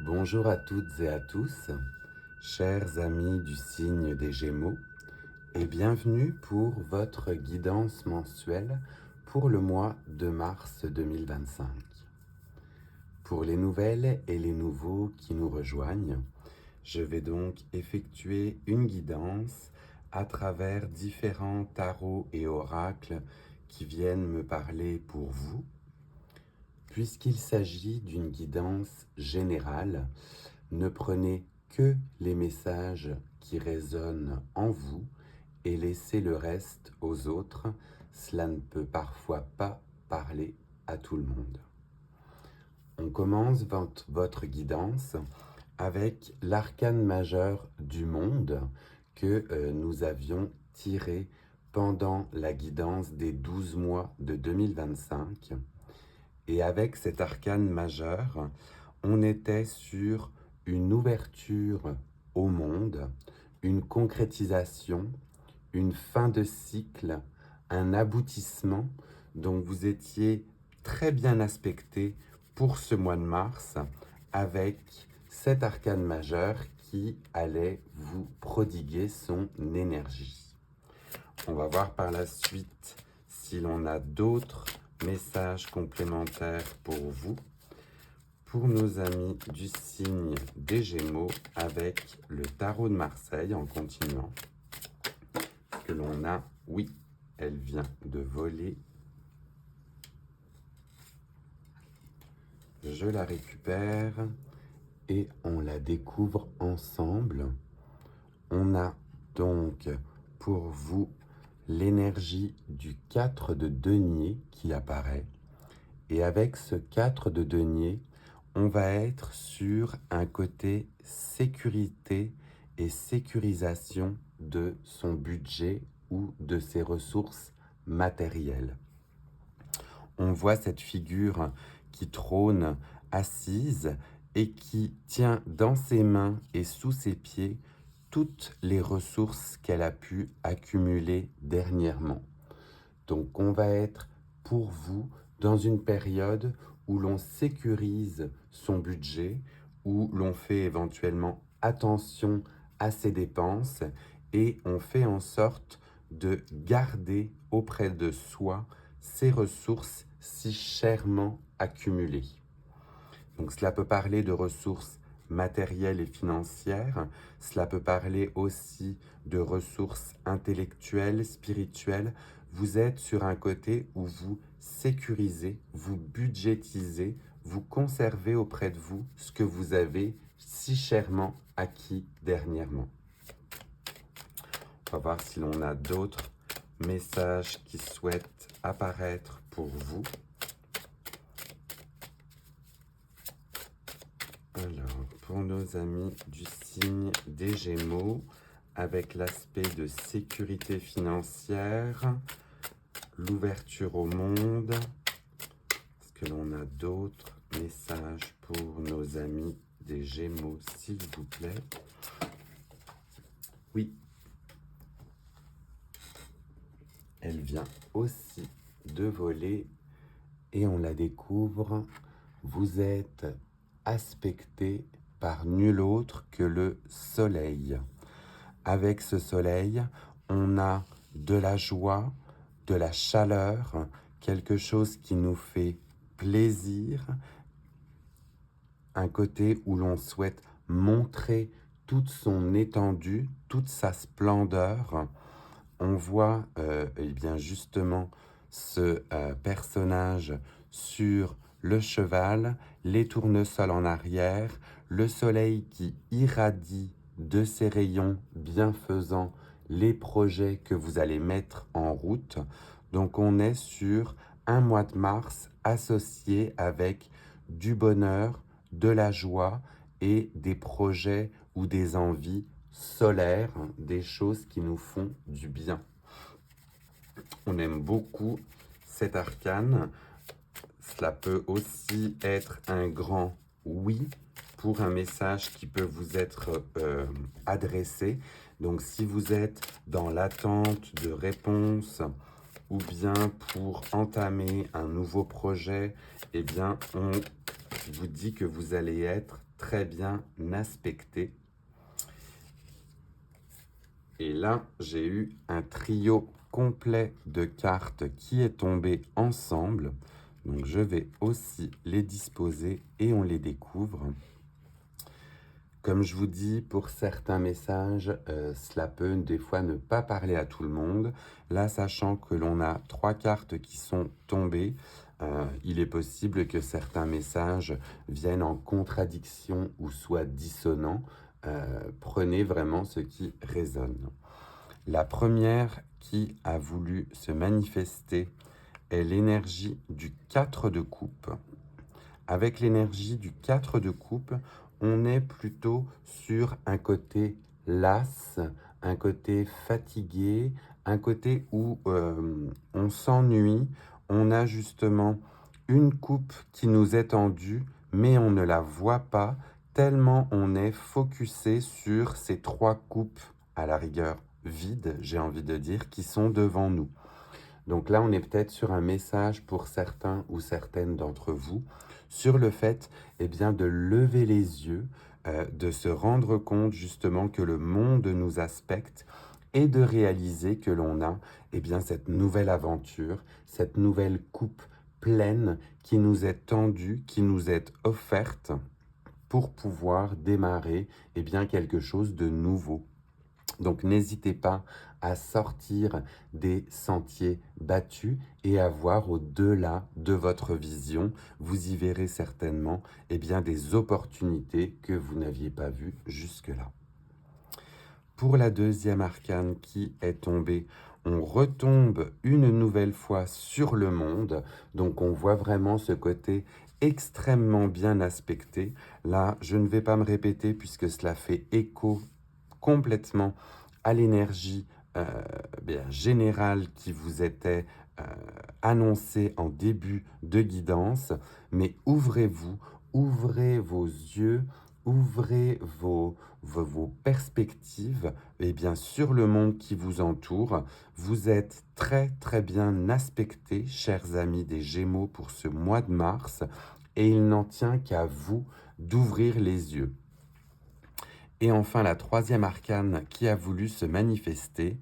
Bonjour à toutes et à tous, chers amis du signe des Gémeaux, et bienvenue pour votre guidance mensuelle pour le mois de mars 2025. Pour les nouvelles et les nouveaux qui nous rejoignent, je vais donc effectuer une guidance à travers différents tarots et oracles qui viennent me parler pour vous. Puisqu'il s'agit d'une guidance générale, ne prenez que les messages qui résonnent en vous et laissez le reste aux autres. Cela ne peut parfois pas parler à tout le monde. On commence votre guidance avec l'arcane majeur du monde que nous avions tiré pendant la guidance des 12 mois de 2025. Et avec cet arcane majeur, on était sur une ouverture au monde, une concrétisation, une fin de cycle, un aboutissement. Donc vous étiez très bien aspecté pour ce mois de mars avec cet arcane majeur qui allait vous prodiguer son énergie. On va voir par la suite si l'on a d'autres messages complémentaires pour vous, pour nos amis du signe des Gémeaux, avec le tarot de Marseille en continuant. Que l'on a, oui, elle vient de voler. Je la récupère et on la découvre ensemble. On a donc pour vous l'énergie du 4 de denier qui apparaît. Et avec ce 4 de denier, on va être sur un côté sécurité et sécurisation de son budget ou de ses ressources matérielles. On voit cette figure qui trône assise et qui tient dans ses mains et sous ses pieds toutes les ressources qu'elle a pu accumuler dernièrement. Donc on va être pour vous dans une période où l'on sécurise son budget, où l'on fait éventuellement attention à ses dépenses et on fait en sorte de garder auprès de soi ces ressources si chèrement accumulées. Donc cela peut parler de ressources matérielles et financières, cela peut parler aussi de ressources intellectuelles, spirituelles. Vous êtes sur un côté où vous sécurisez, vous budgétisez, vous conservez auprès de vous ce que vous avez si chèrement acquis dernièrement. On va voir si l'on a d'autres messages qui souhaitent apparaître pour vous. Alors, pour nos amis du signe des Gémeaux, avec l'aspect de sécurité financière, l'ouverture au monde, est-ce que l'on a d'autres messages pour nos amis des Gémeaux, s'il vous plaît? Oui, elle vient aussi de voler et on la découvre. Vous êtes aspecté par nul autre que le soleil. Avec ce soleil, on a de la joie, de la chaleur, quelque chose qui nous fait plaisir, un côté où l'on souhaite montrer toute son étendue, toute sa splendeur. On voit eh bien justement ce personnage sur le cheval, les tournesols en arrière, le soleil qui irradie de ses rayons bienfaisants les projets que vous allez mettre en route. Donc on est sur un mois de mars associé avec du bonheur, de la joie et des projets ou des envies solaires, des choses qui nous font du bien. On aime beaucoup cet arcane. Cela peut aussi être un grand oui pour un message qui peut vous être adressé. Donc si vous êtes dans l'attente de réponses ou bien pour entamer un nouveau projet, eh bien on vous dit que vous allez être très bien aspecté. Et là, j'ai eu un trio complet de cartes qui est tombé ensemble. Donc, je vais aussi les disposer et on les découvre. Comme je vous dis, pour certains messages, cela peut des fois ne pas parler à tout le monde. Là, sachant que l'on a 3 cartes qui sont tombées, il est possible que certains messages viennent en contradiction ou soient dissonants. Prenez vraiment ce qui résonne. La première qui a voulu se manifester est l'énergie du 4 de coupe. Avec l'énergie du 4 de coupe, on est plutôt sur un côté las, un côté fatigué, un côté où on s'ennuie. On a justement une coupe qui nous est tendue, mais on ne la voit pas, tellement on est focusé sur ces 3 coupes, à la rigueur vides, j'ai envie de dire, qui sont devant nous. Donc là, on est peut-être sur un message pour certains ou certaines d'entre vous, sur le fait de lever les yeux, de se rendre compte justement que le monde nous aspecte et de réaliser que l'on a cette nouvelle aventure, cette nouvelle coupe pleine qui nous est tendue, qui nous est offerte pour pouvoir démarrer quelque chose de nouveau. Donc n'hésitez pas à sortir des sentiers battus et à voir au-delà de votre vision. Vous y verrez certainement des opportunités que vous n'aviez pas vues jusque-là. Pour la deuxième arcane qui est tombée, on retombe une nouvelle fois sur le monde. Donc on voit vraiment ce côté extrêmement bien aspecté. Là, je ne vais pas me répéter puisque cela fait écho complètement à l'énergie générale qui vous était annoncée en début de guidance. Mais ouvrez-vous, ouvrez vos yeux, ouvrez vos perspectives sur le monde qui vous entoure. Vous êtes très très bien aspectés, chers amis des Gémeaux, pour ce mois de mars. Et il n'en tient qu'à vous d'ouvrir les yeux. Et enfin, la troisième arcane qui a voulu se manifester,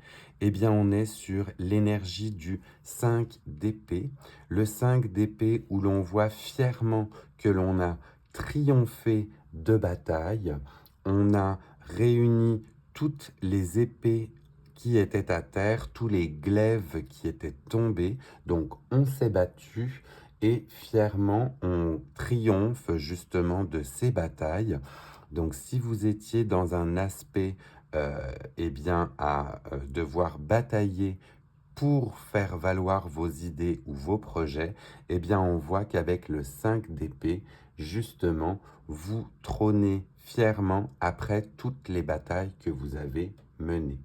on est sur l'énergie du 5 d'épée. Le 5 d'épée où l'on voit fièrement que l'on a triomphé de bataille. On a réuni toutes les épées qui étaient à terre, tous les glaives qui étaient tombés. Donc, on s'est battu et fièrement, on triomphe justement de ces batailles. Donc, si vous étiez dans un aspect à devoir batailler pour faire valoir vos idées ou vos projets, on voit qu'avec le 5 d'épée, justement, vous trônez fièrement après toutes les batailles que vous avez menées.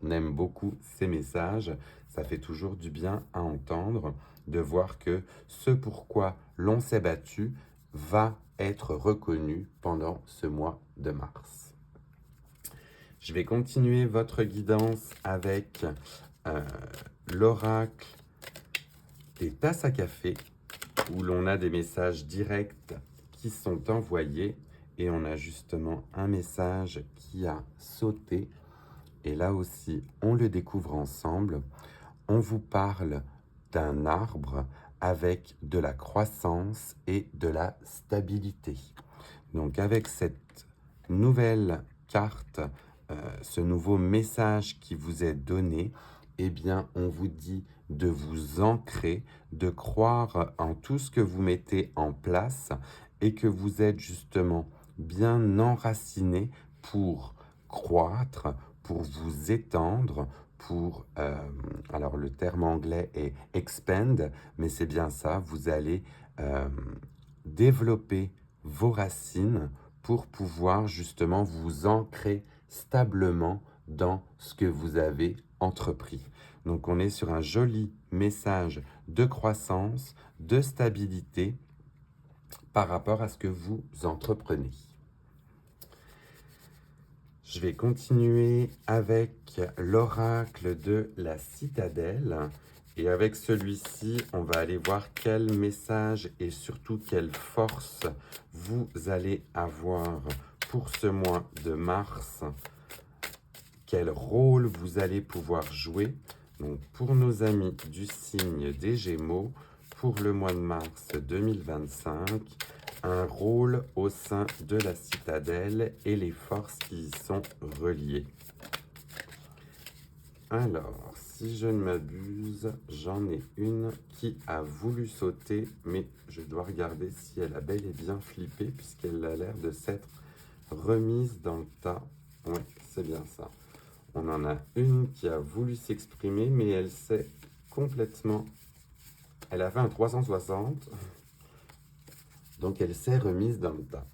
On aime beaucoup ces messages, ça fait toujours du bien à entendre, de voir que ce pourquoi l'on s'est battu va être reconnu pendant ce mois de mars. Je vais continuer votre guidance avec l'oracle des tasses à café, où l'on a des messages directs qui sont envoyés, et on a justement un message qui a sauté, et là aussi, on le découvre ensemble. On vous parle d'un arbre avec de la croissance et de la stabilité. Donc avec cette nouvelle carte, ce nouveau message qui vous est donné, on vous dit de vous ancrer, de croire en tout ce que vous mettez en place et que vous êtes justement bien enraciné pour croître, pour vous étendre, pour, alors le terme anglais est expand, mais c'est bien ça, vous allez développer vos racines pour pouvoir justement vous ancrer stablement dans ce que vous avez entrepris. Donc on est sur un joli message de croissance, de stabilité par rapport à ce que vous entreprenez. Je vais continuer avec l'oracle de la citadelle Et avec celui-ci, on va aller voir quel message et surtout quelle force vous allez avoir pour ce mois de mars. Quel rôle vous allez pouvoir jouer. Donc pour nos amis du signe des Gémeaux, pour le mois de mars 2025, un rôle au sein de la citadelle et les forces qui y sont reliées. Alors, si je ne m'abuse, j'en ai une qui a voulu sauter, mais je dois regarder si elle a bel et bien flippé, puisqu'elle a l'air de s'être remise dans le tas. Oui, c'est bien ça. On en a une qui a voulu s'exprimer, mais elle s'est complètement... Elle a fait un 360, donc elle s'est remise dans le tas.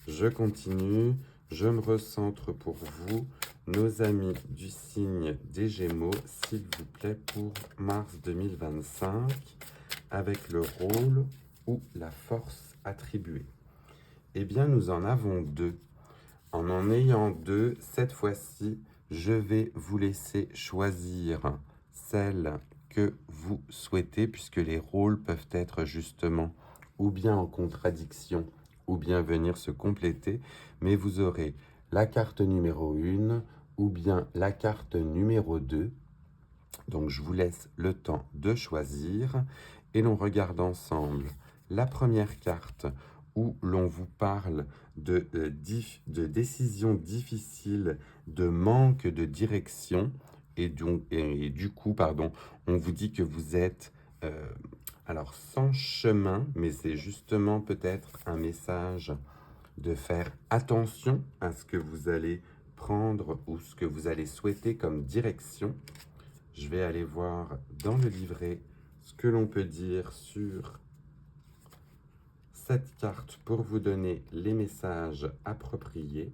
Je continue, je me recentre pour vous, nos amis du signe des Gémeaux, s'il vous plaît, pour mars 2025, avec le rôle ou la force attribuée. Eh bien, nous en avons deux. En ayant deux, cette fois-ci, je vais vous laisser choisir celle que vous souhaitez, puisque les rôles peuvent être justement ou bien en contradiction, ou bien venir se compléter, mais vous aurez la carte numéro 1 ou bien la carte numéro 2. Donc je vous laisse le temps de choisir et l'on regarde ensemble la première carte où l'on vous parle de décisions difficiles, de manque de direction et du coup, on vous dit que vous êtes alors sans chemin, mais c'est justement peut-être un message de faire attention à ce que vous allez prendre ou ce que vous allez souhaiter comme direction. Je vais aller voir dans le livret ce que l'on peut dire sur cette carte pour vous donner les messages appropriés.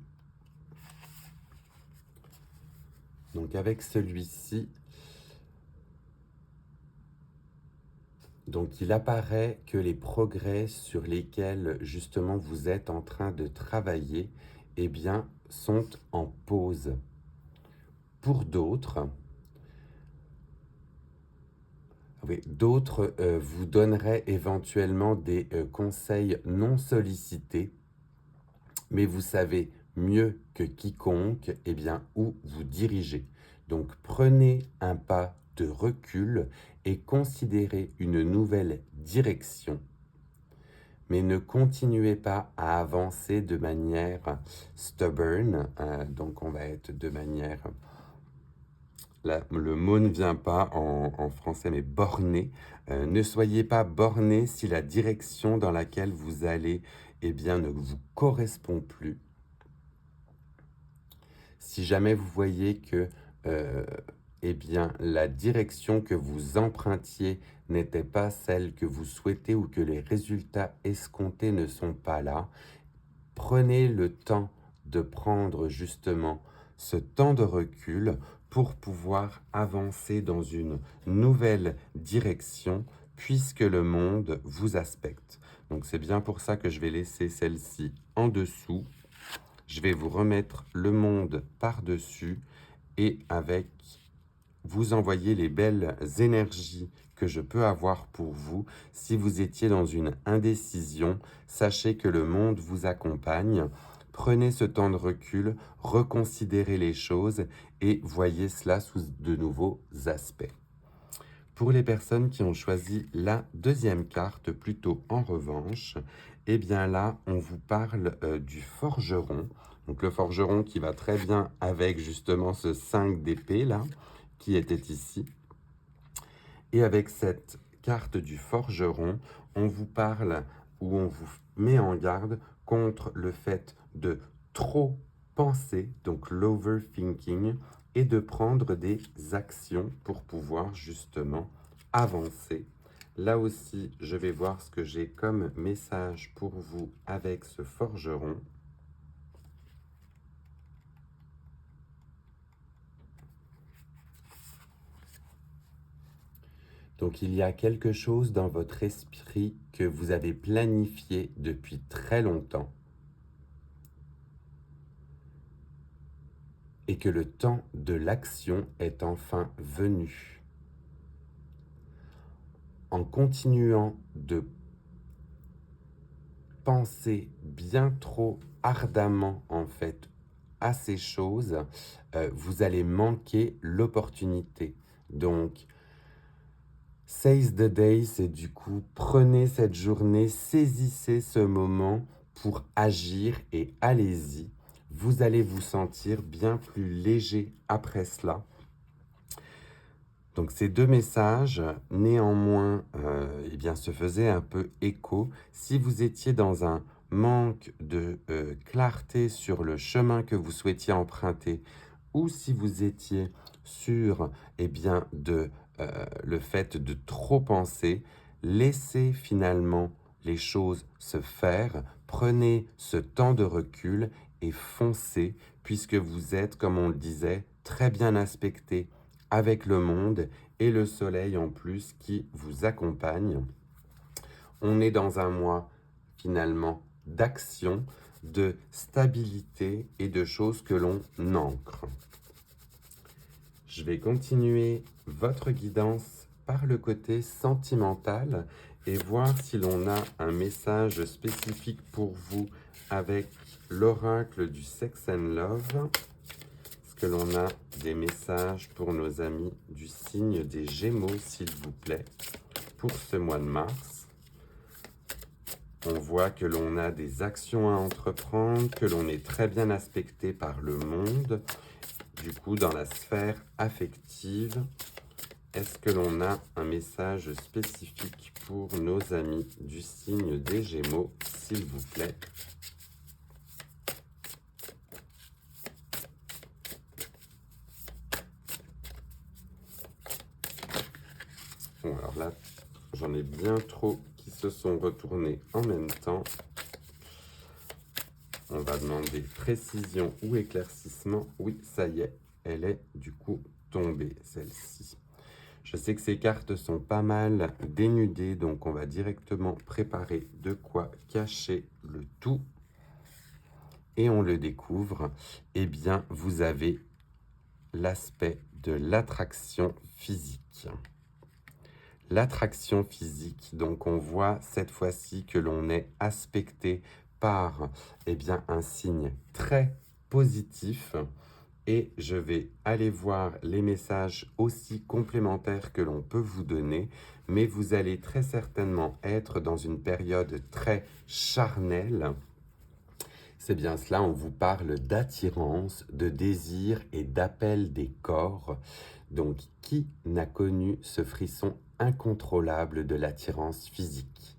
Donc avec celui-ci, donc il apparaît que les progrès sur lesquels justement vous êtes en train de travailler, eh bien, sont en pause. Pour d'autres, oui, d'autres vous donneraient éventuellement des conseils non sollicités, mais vous savez mieux que quiconque eh bien, où vous dirigez. Donc prenez un pas de recul et considérez une nouvelle direction, mais ne continuez pas à avancer de manière stubborn, donc on va être de manière... Là, le mot ne vient pas en français, mais borné. Ne soyez pas borné si la direction dans laquelle vous allez eh bien, ne vous correspond plus. Si jamais vous voyez que eh bien, la direction que vous empruntiez n'était pas celle que vous souhaitez ou que les résultats escomptés ne sont pas là, prenez le temps de prendre justement ce temps de recul pour pouvoir avancer dans une nouvelle direction puisque le monde vous aspecte. Donc c'est bien pour ça que je vais laisser celle-ci en dessous. Je vais vous remettre le monde par-dessus et avec vous envoyer les belles énergies que je peux avoir pour vous. Si vous étiez dans une indécision, sachez que le monde vous accompagne. Prenez ce temps de recul, reconsidérez les choses et voyez cela sous de nouveaux aspects. Pour les personnes qui ont choisi la deuxième carte, plutôt en revanche, eh bien là, on vous parle du forgeron. Donc le forgeron qui va très bien avec justement ce 5 d'épée là, qui était ici. Et avec cette carte du forgeron, on vous parle ou on vous met en garde contre le fait de trop penser, donc l'overthinking, et de prendre des actions pour pouvoir justement avancer. Là aussi, je vais voir ce que j'ai comme message pour vous avec ce forgeron. Donc il y a quelque chose dans votre esprit que vous avez planifié depuis très longtemps et que le temps de l'action est enfin venu. en continuant de penser bien trop ardemment en fait à ces choses, vous allez manquer l'opportunité. Donc, seize the day, c'est du coup, prenez cette journée, saisissez ce moment pour agir et allez-y. Vous allez vous sentir bien plus léger après cela. Donc ces deux messages, néanmoins, eh bien, se faisaient un peu écho. Si vous étiez dans un manque de clarté sur le chemin que vous souhaitiez emprunter, ou si vous étiez sur eh bien, le fait de trop penser, laissez finalement les choses se faire, prenez ce temps de recul et foncez, puisque vous êtes, comme on le disait, très bien aspecté avec le monde et le soleil en plus qui vous accompagne. On est dans un mois finalement d'action, de stabilité et de choses que l'on ancre. Je vais continuer votre guidance par le côté sentimental et voir si l'on a un message spécifique pour vous avec l'oracle du Sex and Love. Est-ce que l'on a des messages pour nos amis du signe des Gémeaux, s'il vous plaît, pour ce mois de mars? On voit que l'on a des actions à entreprendre, que l'on est très bien aspecté par le monde. Du coup, dans la sphère affective, est-ce que l'on a un message spécifique pour nos amis du signe des Gémeaux, s'il vous plaît? Bon, alors là, j'en ai bien trop qui se sont retournés en même temps. On va demander précision ou éclaircissement. Oui, ça y est, elle est du coup tombée, celle-ci. Je sais que ces cartes sont pas mal dénudées, donc on va directement préparer de quoi cacher le tout. Et on le découvre. Eh bien, vous avez l'aspect de l'attraction physique. L'attraction physique, donc on voit cette fois-ci que l'on est aspecté par eh bien, un signe très positif. Et je vais aller voir les messages aussi complémentaires que l'on peut vous donner, mais vous allez très certainement être dans une période très charnelle. C'est bien cela, on vous parle d'attirance, de désir et d'appel des corps. Donc, qui n'a connu ce frisson incontrôlable de l'attirance physique?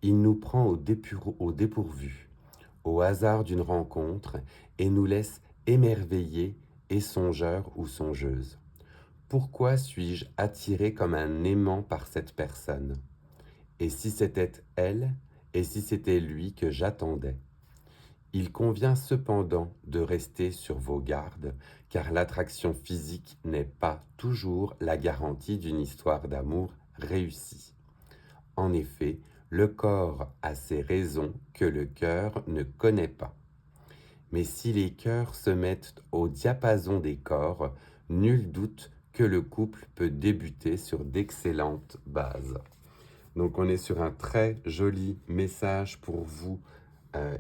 Il nous prend au dépourvu, au hasard d'une rencontre, et nous laisse émerveillés et songeurs ou songeuses. Pourquoi suis-je attiré comme un aimant par cette personne? Et si c'était elle, et si c'était lui que j'attendais? Il convient cependant de rester sur vos gardes, car l'attraction physique n'est pas toujours la garantie d'une histoire d'amour réussie. En effet, le corps a ses raisons que le cœur ne connaît pas. Mais si les cœurs se mettent au diapason des corps, nul doute que le couple peut débuter sur d'excellentes bases. Donc on est sur un très joli message pour vous,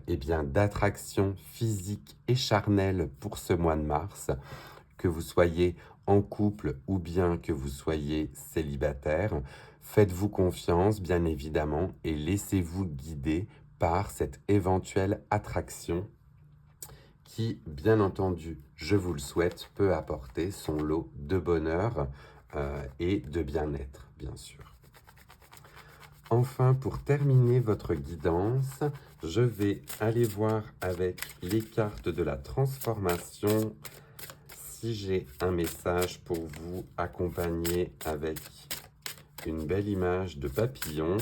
eh bien, d'attraction physique et charnelle pour ce mois de mars, que vous soyez en couple ou bien que vous soyez célibataire. Faites-vous confiance, bien évidemment, et laissez-vous guider par cette éventuelle attraction qui, bien entendu, je vous le souhaite, peut apporter son lot de bonheur et de bien-être, bien sûr. Enfin, pour terminer votre guidance, je vais aller voir avec les cartes de la transformation si j'ai un message pour vous accompagner avec une belle image de papillon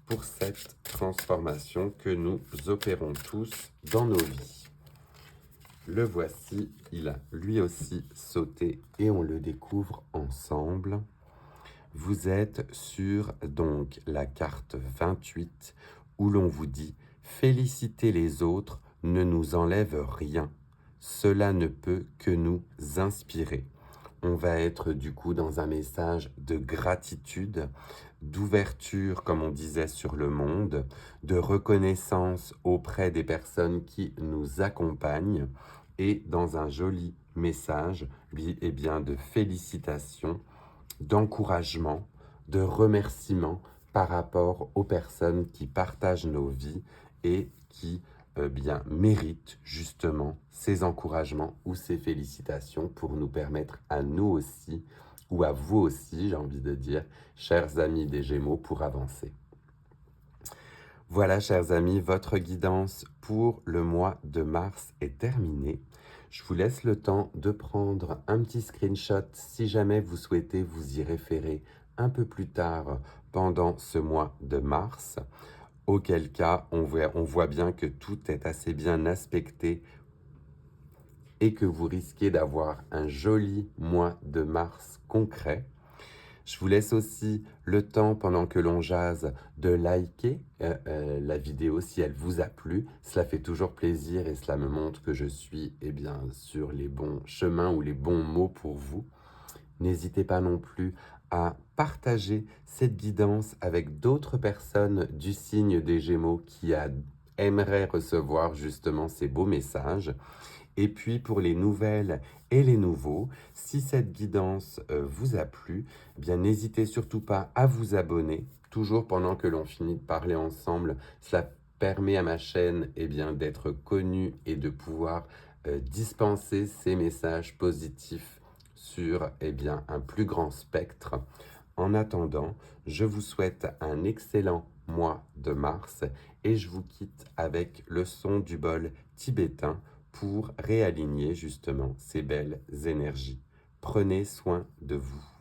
pour cette transformation que nous opérons tous dans nos vies. Le voici, il a lui aussi sauté et on le découvre ensemble. Vous êtes sur donc la carte 28 où l'on vous dit « Féliciter les autres ne nous enlève rien. Cela ne peut que nous inspirer. » On va être du coup dans un message de gratitude, d'ouverture, comme on disait, sur le monde, de reconnaissance auprès des personnes qui nous accompagnent et dans un joli message, eh bien, de félicitations, d'encouragement, de remerciement par rapport aux personnes qui partagent nos vies et qui bien méritent justement ces encouragements ou ces félicitations pour nous permettre à nous aussi, ou à vous aussi, j'ai envie de dire, chers amis des Gémeaux, pour avancer. Voilà, chers amis, votre guidance pour le mois de mars est terminée. Je vous laisse le temps de prendre un petit screenshot si jamais vous souhaitez vous y référer un peu plus tard pendant ce mois de mars. Auquel cas, on voit bien que tout est assez bien aspecté et que vous risquez d'avoir un joli mois de mars concret. Je vous laisse aussi le temps, pendant que l'on jase, de liker la vidéo si elle vous a plu. Cela fait toujours plaisir et cela me montre que je suis bien, sur les bons chemins ou les bons mots pour vous. N'hésitez pas non plus à partager cette guidance avec d'autres personnes du signe des Gémeaux qui aimeraient recevoir justement ces beaux messages. Et puis pour les nouvelles et les nouveaux, si cette guidance vous a plu, eh bien n'hésitez surtout pas à vous abonner, toujours pendant que l'on finit de parler ensemble. Cela permet à ma chaîne bien, d'être connue et de pouvoir dispenser ces messages positifs sur bien, un plus grand spectre. En attendant, je vous souhaite un excellent mois de mars et je vous quitte avec le son du bol tibétain pour réaligner justement ces belles énergies. Prenez soin de vous.